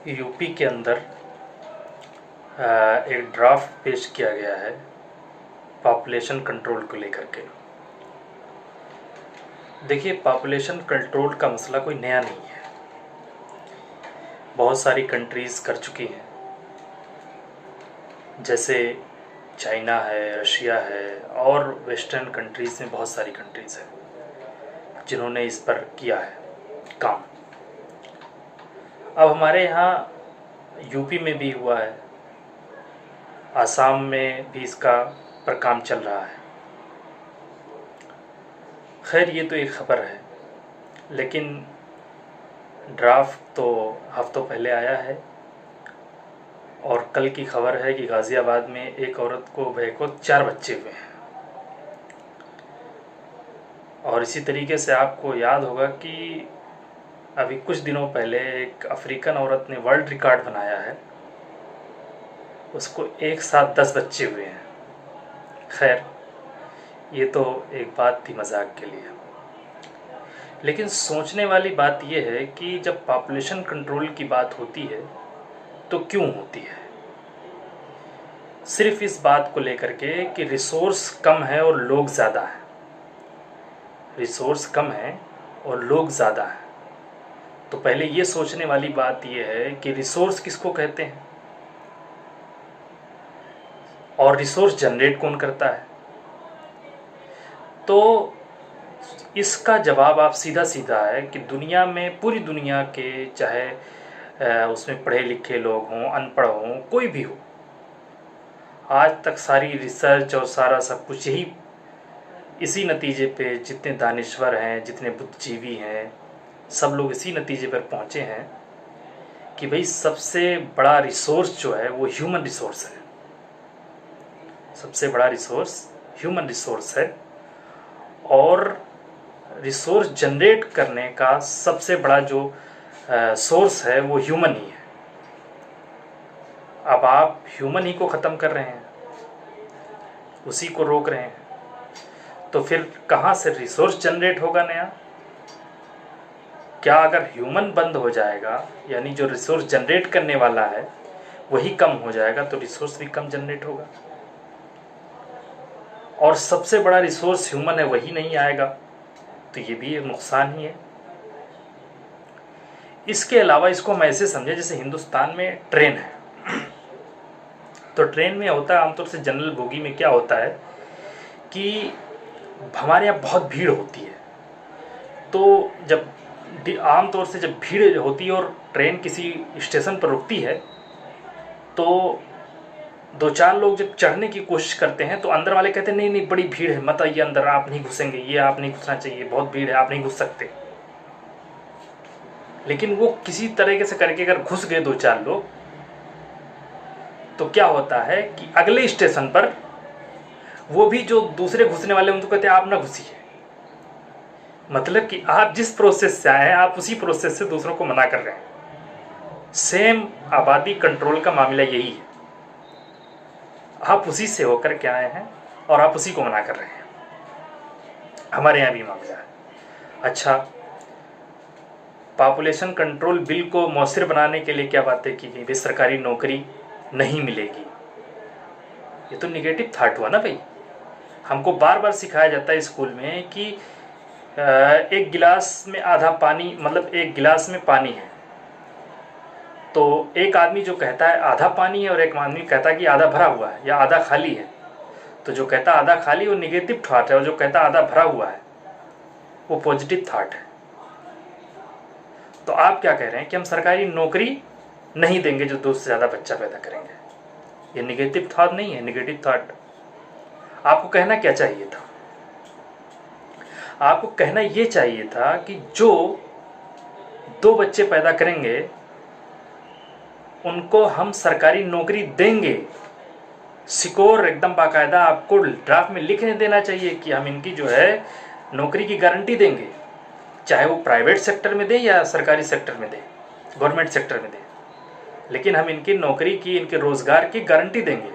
UP के अंदर एक ड्राफ्ट पेश किया गया है पॉपुलेशन कंट्रोल को लेकर के। देखिए, पॉपुलेशन कंट्रोल का मसला कोई नया नहीं है, बहुत सारी कंट्रीज़ कर चुकी हैं, जैसे चाइना है, रशिया है और वेस्टर्न कंट्रीज़ में बहुत सारी कंट्रीज़ हैं जिन्होंने इस पर किया है काम। अब हमारे यहाँ यूपी में भी हुआ है, आसाम में भी इसका पर काम चल रहा है। खैर, ये तो एक ख़बर है, लेकिन ड्राफ्ट तो हफ्तों पहले आया है और कल की खबर है कि गाज़ियाबाद में एक औरत को 4 बच्चे हुए हैं। और इसी तरीके से आपको याद होगा कि अभी कुछ दिनों पहले एक अफ्रीकन औरत ने वर्ल्ड रिकॉर्ड बनाया है, उसको एक साथ 10 बच्चे हुए हैं। खैर, ये तो एक बात थी मजाक के लिए, लेकिन सोचने वाली बात यह है कि जब पॉपुलेशन कंट्रोल की बात होती है तो क्यों होती है? सिर्फ इस बात को लेकर के कि रिसोर्स कम है और लोग ज़्यादा हैं। रिसोर्स कम है और लोग ज़्यादा हैं, तो पहले ये सोचने वाली बात यह है कि रिसोर्स किसको कहते हैं और रिसोर्स जनरेट कौन करता है। तो इसका जवाब आप सीधा सीधा है कि दुनिया में, पूरी दुनिया के, चाहे उसमें पढ़े लिखे लोग हों, अनपढ़ हों, कोई भी हो, आज तक सारी रिसर्च और सारा सब कुछ इसी नतीजे पे, जितने दानिश्वर हैं, जितने बुद्धिजीवी हैं, सब लोग इसी नतीजे पर पहुँचे हैं कि भाई सबसे बड़ा रिसोर्स जो है वो ह्यूमन रिसोर्स है। सबसे बड़ा रिसोर्स ह्यूमन रिसोर्स है और रिसोर्स जनरेट करने का सबसे बड़ा जो सोर्स है वो ह्यूमन ही है। अब आप ह्यूमन ही को ख़त्म कर रहे हैं, उसी को रोक रहे हैं, तो फिर कहाँ से रिसोर्स जनरेट होगा नया? क्या अगर ह्यूमन बंद हो जाएगा, यानी जो रिसोर्स जनरेट करने वाला है वही कम हो जाएगा, तो रिसोर्स भी कम जनरेट होगा। और सबसे बड़ा रिसोर्स ह्यूमन है, वही नहीं आएगा, तो ये भी एक नुकसान ही है। इसके अलावा इसको हम ऐसे समझे जैसे हिंदुस्तान में ट्रेन है, तो ट्रेन में होता है आमतौर से, जनरल बोगी में क्या होता है कि हमारे यहाँ बहुत भीड़ होती है। तो जब आमतौर से जब भीड़ होती है और ट्रेन किसी स्टेशन पर रुकती है, तो 2-4 लोग जब चढ़ने की कोशिश करते हैं तो अंदर वाले कहते हैं नहीं नहीं, बड़ी भीड़ है, मत आइए अंदर, आप नहीं घुसेंगे, ये आप नहीं घुसना चाहिए, बहुत भीड़ है, आप नहीं घुस सकते। लेकिन वो किसी तरीके से करके अगर घुस गए 2-4 लोग, तो क्या होता है कि अगले स्टेशन पर वो भी जो दूसरे घुसने वाले उनको कहते हैं आप ना घुसिए। मतलब कि आप जिस प्रोसेस से आए हैं आप उसी प्रोसेस से दूसरों को मना कर रहे हैं। सेम आबादी कंट्रोल का मामला यही है, आप उसी से होकर के आए हैं और आप उसी को मना कर रहे हैं। हमारे यहाँ भी मामला है। अच्छा, पॉपुलेशन कंट्रोल बिल को मौसर बनाने के लिए क्या बातें की गई? भाई सरकारी नौकरी नहीं मिलेगी, ये तो निगेटिव थाट हुआ ना भाई। हमको बार बार सिखाया जाता है स्कूल में कि एक गिलास में आधा पानी, मतलब एक गिलास में पानी है, तो एक आदमी जो कहता है आधा पानी है और एक आदमी कहता है कि आधा भरा हुआ है या आधा खाली है, तो जो कहता आधा खाली वो निगेटिव थाट है और जो कहता आधा भरा हुआ है वो पॉजिटिव थाट है। तो आप क्या कह रहे हैं कि हम सरकारी नौकरी नहीं देंगे जो 2 से ज़्यादा बच्चा पैदा करेंगे? ये निगेटिव थाट नहीं है, निगेटिव थाट। आपको कहना क्या चाहिए था? आपको कहना ये चाहिए था कि जो 2 बच्चे पैदा करेंगे उनको हम सरकारी नौकरी देंगे। सिक्योर, एकदम बाकायदा आपको ड्राफ्ट में लिखने देना चाहिए कि हम इनकी जो है नौकरी की गारंटी देंगे, चाहे वो प्राइवेट सेक्टर में दें या सरकारी सेक्टर में दें, गवर्नमेंट सेक्टर में दें, लेकिन हम इनकी नौकरी की, इनके रोजगार की गारंटी देंगे।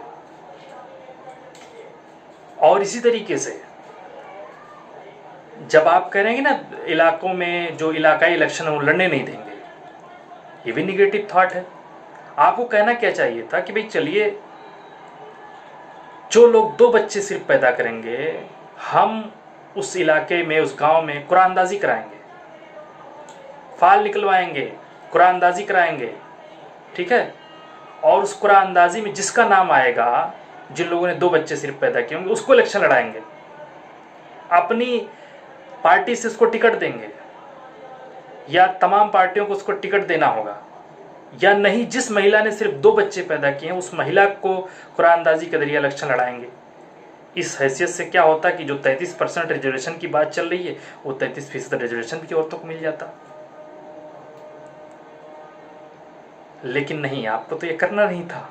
और इसी तरीके से जब आप कह रहे हैं ना इलाकों में जो इलाकाई इलेक्शन है वो लड़ने नहीं देंगे, ये भी निगेटिव थॉट है। आपको कहना क्या चाहिए था कि भाई चलिए, जो लोग 2 बच्चे सिर्फ पैदा करेंगे, हम उस इलाके में, उस गांव में कुरानंदाजी कराएंगे, फाल निकलवाएंगे, कुरानंदाजी कराएंगे, ठीक है। और उस कुरानंदाजी में जिसका नाम आएगा, जिन लोगों ने 2 बच्चे सिर्फ पैदा किए होंगे, उसको इलेक्शन लड़ाएंगे, अपनी पार्टी से उसको टिकट देंगे, या तमाम पार्टियों को उसको टिकट देना होगा, या नहीं, जिस महिला ने सिर्फ 2 बच्चे पैदा किए हैं उस महिला को कुरानंदाजी के जरिए इलेक्शन लड़ाएंगे। इस हैसियत से क्या होता कि जो 33% रिजर्वेशन की बात चल रही है, वो 33% रिजर्वेशन भी औरतों को मिल जाता। लेकिन नहीं, आपको तो ये करना नहीं था।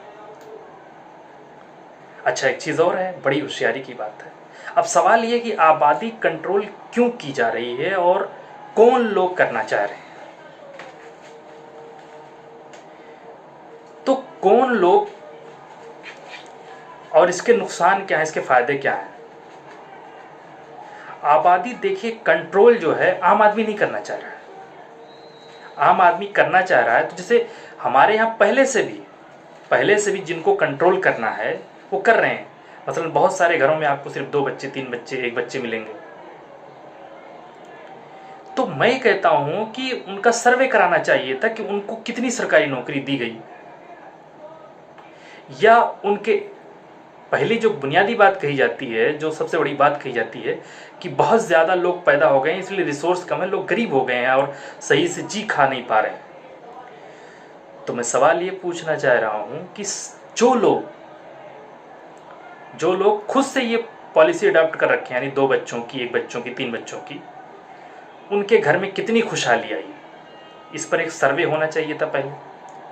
अच्छा, एक चीज और है, बड़ी होशियारी की बात है। अब सवाल ये कि आबादी कंट्रोल क्यों की जा रही है और कौन लोग करना चाह रहे हैं। तो कौन लोग, और इसके नुकसान क्या है, इसके फायदे क्या हैं। आबादी देखिए, कंट्रोल जो है आम आदमी नहीं करना चाह रहा है। आम आदमी करना चाह रहा है तो जैसे हमारे यहाँ पहले से भी जिनको कंट्रोल करना है वो कर रहे हैं। मतलब बहुत सारे घरों में आपको सिर्फ 2 बच्चे, 3 बच्चे, 1 बच्चे मिलेंगे। तो मैं कहता हूं कि उनका सर्वे कराना चाहिए था कि उनको कितनी सरकारी नौकरी दी गई, या उनके, पहली जो बुनियादी बात कही जाती है, जो सबसे बड़ी बात कही जाती है कि बहुत ज़्यादा लोग पैदा हो गए हैं इसलिए रिसोर्स कम है, लोग गरीब हो गए हैं और सही से जी खा नहीं पा रहे हैं। तो मैं सवाल ये पूछना चाह रहा हूं कि जो लोग खुद से ये पॉलिसी अडॉप्ट कर रखे हैं, यानी 2 बच्चों की, 1 बच्चों की, 3 बच्चों की, उनके घर में कितनी खुशहाली आई, इस पर एक सर्वे होना चाहिए था पहले,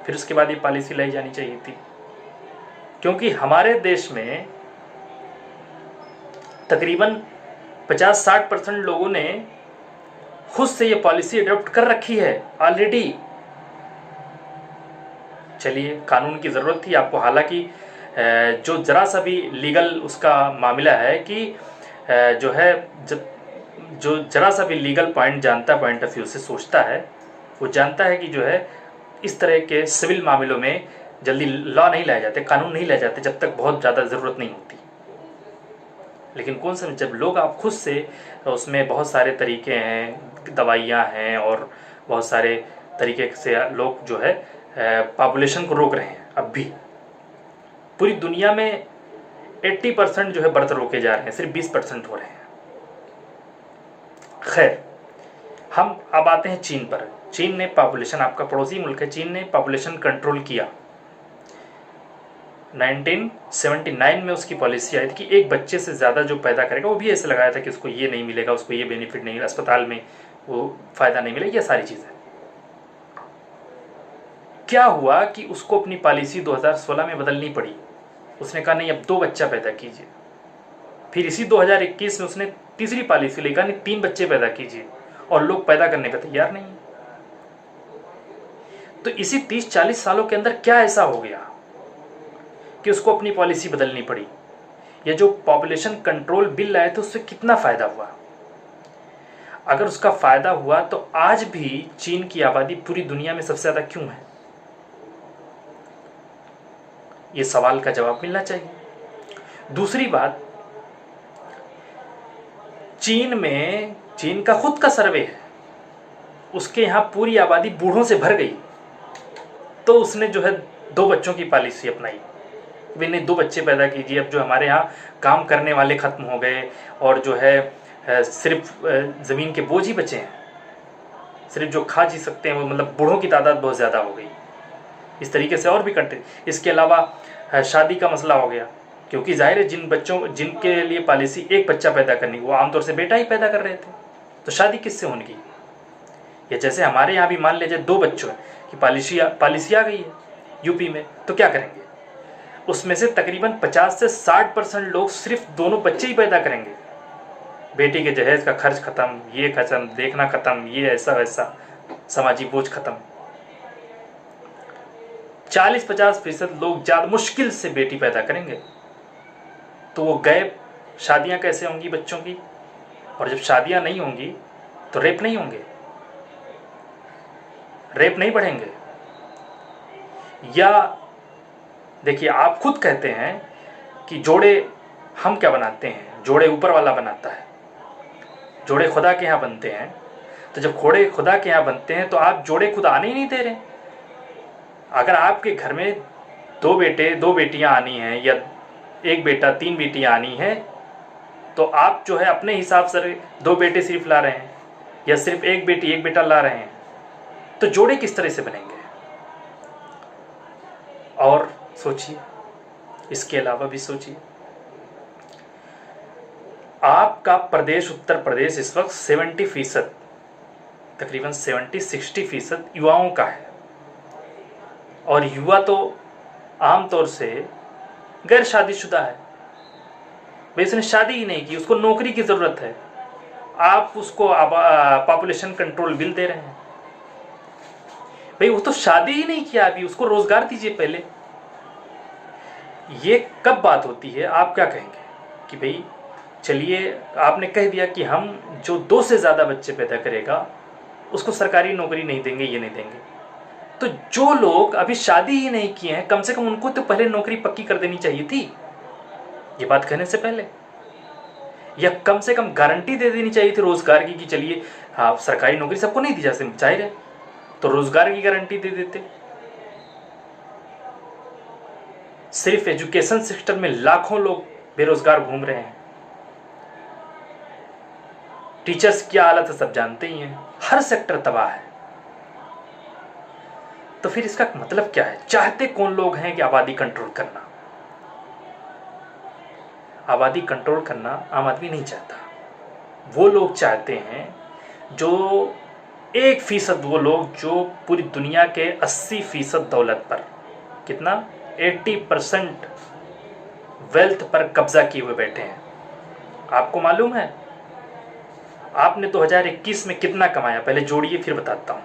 फिर उसके बाद ये पॉलिसी लाई जानी चाहिए थी। क्योंकि हमारे देश में तकरीबन 50-60% लोगों ने खुद से ये पॉलिसी अडॉप्ट कर रखी है ऑलरेडी। चलिए, कानून की ज़रूरत थी आपको, हालांकि जो जरा सा भी लीगल उसका मामला है कि जो है, जो जरा सा भी लीगल पॉइंट जानता है, पॉइंट ऑफ व्यू से सोचता है, वो जानता है कि जो है इस तरह के सिविल मामलों में जल्दी लॉ नहीं लाए जाते, कानून नहीं लाए जाते जब तक बहुत ज़्यादा ज़रूरत नहीं होती। लेकिन कौन सा, जब लोग आप खुद से, तो उसमें बहुत सारे तरीके हैं, दवाइयाँ हैं और बहुत सारे तरीके से लोग जो है पॉपुलेशन को रोक रहे हैं। अब भी पूरी दुनिया में 80% जो है बर्थ रोके जा रहे हैं, सिर्फ 20% हो रहे हैं। खैर, हम अब आते हैं चीन पर। चीन ने पॉपुलेशन, आपका पड़ोसी मुल्क है, चीन ने पॉपुलेशन कंट्रोल किया। 1979 में उसकी पॉलिसी आई थी कि 1 बच्चे से ज़्यादा जो पैदा करेगा, वो भी ऐसे लगाया था कि उसको ये नहीं मिलेगा, उसको ये बेनिफिट नहीं, अस्पताल में वो फ़ायदा नहीं मिलेगा, ये सारी चीज़ें। क्या हुआ कि उसको अपनी पॉलिसी 2016 में बदलनी पड़ी। उसने कहा नहीं, अब 2 बच्चा पैदा कीजिए। फिर इसी 2021 में उसने तीसरी पॉलिसी लेकर नहीं, 3 बच्चे पैदा कीजिए, और लोग पैदा करने पर तैयार नहीं। तो इसी 30-40 सालों के अंदर क्या ऐसा हो गया कि उसको अपनी पॉलिसी बदलनी पड़ी। ये जो पॉपुलेशन कंट्रोल बिल लाए थे उससे कितना फायदा हुआ। अगर उसका फायदा हुआ तो आज भी चीन की आबादी पूरी दुनिया में सबसे ज्यादा क्यों है, ये सवाल का जवाब मिलना चाहिए। दूसरी बात, चीन का खुद का सर्वे है, उसके यहां पूरी आबादी बूढ़ों से भर गई, तो उसने जो है 2 बच्चों की पॉलिसी अपनाई। वे नहीं, 2 बच्चे पैदा कीजिए। अब जो हमारे यहाँ काम करने वाले खत्म हो गए और जो है सिर्फ ज़मीन के बोझ ही बचे हैं, सिर्फ जो खा जी सकते हैं वो, मतलब बूढ़ों की तादाद बहुत ज़्यादा हो गई। इस तरीके से और भी कंट्री, इसके अलावा शादी का मसला हो गया, क्योंकि जाहिर है जिनके लिए पॉलिसी 1 बच्चा पैदा करनी, वो आमतौर से बेटा ही पैदा कर रहे थे, तो शादी किससे होगी। या जैसे हमारे यहाँ भी मान लीजिए 2 बच्चों की पॉलिसी आ गई है यूपी में, तो क्या करेंगे, उसमें से तकरीबन 50 से 60% लोग सिर्फ दोनों बच्चे ही पैदा करेंगे। बेटी के जहेज का खर्च खत्म, ये खत्म, देखना खत्म, ये ऐसा वैसा, समाजी बोझ खत्म। 40-50% लोग ज्यादा मुश्किल से बेटी पैदा करेंगे, तो वो गैप, शादियां कैसे होंगी बच्चों की, और जब शादियां नहीं होंगी तो रेप नहीं होंगे, रेप नहीं बढ़ेंगे, या देखिए, आप खुद कहते हैं कि जोड़े हम क्या बनाते हैं, जोड़े ऊपर वाला बनाता है, जोड़े खुदा के यहाँ बनते हैं। तो जब जोड़े खुदा के यहाँ बनते हैं तो आप जोड़े खुद आने ही नहीं दे रहे। अगर आपके घर में 2 बेटे 2 बेटियां आनी हैं या 1 बेटा 3 बेटियां आनी हैं, तो आप जो है अपने हिसाब से 2 बेटे सिर्फ ला रहे हैं या सिर्फ 1 बेटी 1 बेटा ला रहे हैं, तो जोड़े किस तरह से बनेंगे? और सोचिए, इसके अलावा भी सोचिए, आपका प्रदेश उत्तर प्रदेश इस वक्त 70%, तकरीबन 60% युवाओं का है। और युवा तो आमतौर से गैर शादीशुदा है, भाई उसने शादी ही नहीं की, उसको नौकरी की ज़रूरत है। आप उसको पॉपुलेशन कंट्रोल बिल दे रहे हैं। भाई वो तो शादी ही नहीं किया अभी, उसको रोजगार दीजिए पहले। ये कब बात होती है? आप क्या कहेंगे कि भाई चलिए, आपने कह दिया कि हम जो 2 से ज़्यादा बच्चे पैदा करेगा उसको सरकारी नौकरी नहीं देंगे, ये नहीं देंगे। तो जो लोग अभी शादी ही नहीं किए हैं, कम से कम उनको तो पहले नौकरी पक्की कर देनी चाहिए थी, ये बात कहने से पहले। या कम से कम गारंटी दे देनी चाहिए थी रोजगार की कि चलिए, हाँ, सरकारी नौकरी सबको नहीं दी जा सकती, जाहिर है, तो रोजगार की गारंटी दे देते। सिर्फ एजुकेशन सेक्टर में लाखों लोग बेरोजगार घूम रहे हैं। टीचर्स की हालत है सब जानते ही हैं, हर सेक्टर तबाह है। तो फिर इसका मतलब क्या है? चाहते कौन लोग हैं कि आबादी कंट्रोल करना? आबादी कंट्रोल करना आम आदमी नहीं चाहता। वो लोग चाहते हैं जो 1% वो लोग जो पूरी दुनिया के 80% दौलत पर, कितना, 80% वेल्थ पर कब्जा किए हुए बैठे हैं। आपको मालूम है आपने 2021 में कितना कमाया? पहले जोड़िए फिर बताता हूं।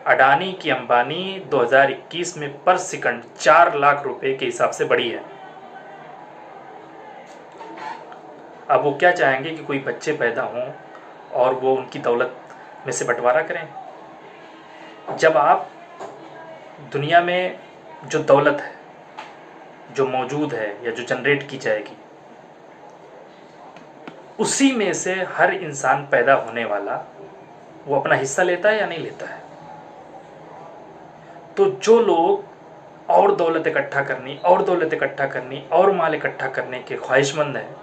अडानी की अंबानी 2021 में पर सेकंड 4 लाख रुपए के हिसाब से बढ़ी है। अब वो क्या चाहेंगे कि कोई बच्चे पैदा हों और वो उनकी दौलत में से बंटवारा करें। जब आप दुनिया में जो दौलत है, जो मौजूद है या जो जनरेट की जाएगी, उसी में से हर इंसान पैदा होने वाला वो अपना हिस्सा लेता है या नहीं लेता है? तो जो लोग और दौलत इकट्ठा करनी और दौलत इकट्ठा करनी और माल इकट्ठा करने के ख्वाहिशमंद हैं,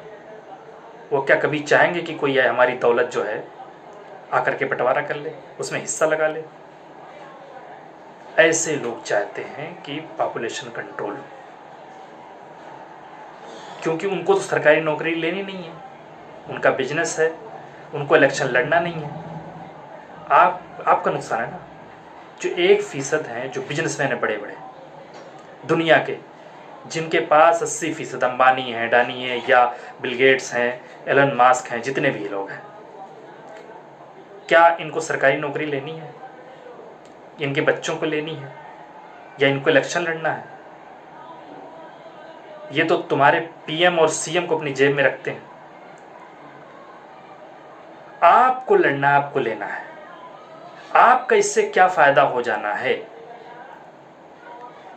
वो क्या कभी चाहेंगे कि कोई हमारी दौलत जो है आकर के बंटवारा कर ले, उसमें हिस्सा लगा ले? ऐसे लोग चाहते हैं कि पॉपुलेशन कंट्रोल, क्योंकि उनको तो सरकारी नौकरी लेनी नहीं है, उनका बिजनेस है, उनको इलेक्शन लड़ना नहीं है। आपका नुकसान है ना। जो 1% हैं जो बिजनेसमैन है बड़े बड़े दुनिया के, जिनके पास 80% अंबानी है, अडानी है, या बिल गेट्स हैं, एलन मास्क हैं, जितने भी लोग हैं, क्या इनको सरकारी नौकरी लेनी है? इनके बच्चों को लेनी है या इनको इलेक्शन लड़ना है? ये तो तुम्हारे पीएम और सीएम को अपनी जेब में रखते हैं। आपको लड़ना, आपको लेना है। आपका इससे क्या फायदा हो जाना है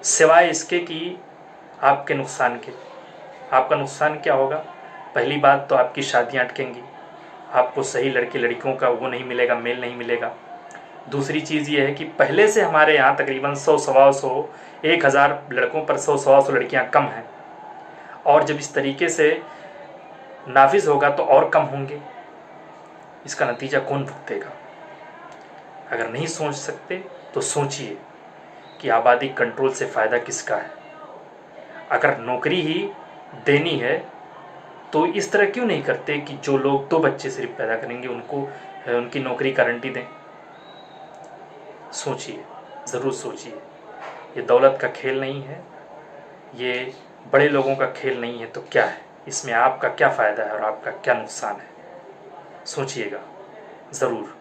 सिवाय इसके कि आपके नुकसान के? आपका नुकसान क्या होगा? पहली बात तो आपकी शादियां अटकेंगी, आपको सही लड़के लड़कियों का वो नहीं मिलेगा, मेल नहीं मिलेगा। दूसरी चीज़ ये है कि पहले से हमारे यहाँ तकरीबन 100 सवा 100 1000 लड़कों पर 100 सवा 100 लड़कियाँ कम हैं, और जब इस तरीके से नाफिज होगा तो और कम होंगे। इसका नतीजा कौन भुगतेगा? अगर नहीं सोच सकते तो सोचिए कि आबादी कंट्रोल से फ़ायदा किसका है। अगर नौकरी ही देनी है तो इस तरह क्यों नहीं करते कि जो लोग 2 बच्चे सिर्फ पैदा करेंगे उनको उनकी नौकरी गारंटी दें? सोचिए, ज़रूर सोचिए। ये दौलत का खेल नहीं है, ये बड़े लोगों का खेल नहीं है। तो क्या है इसमें? आपका क्या फ़ायदा है और आपका क्या नुकसान है? सोचिएगा ज़रूर।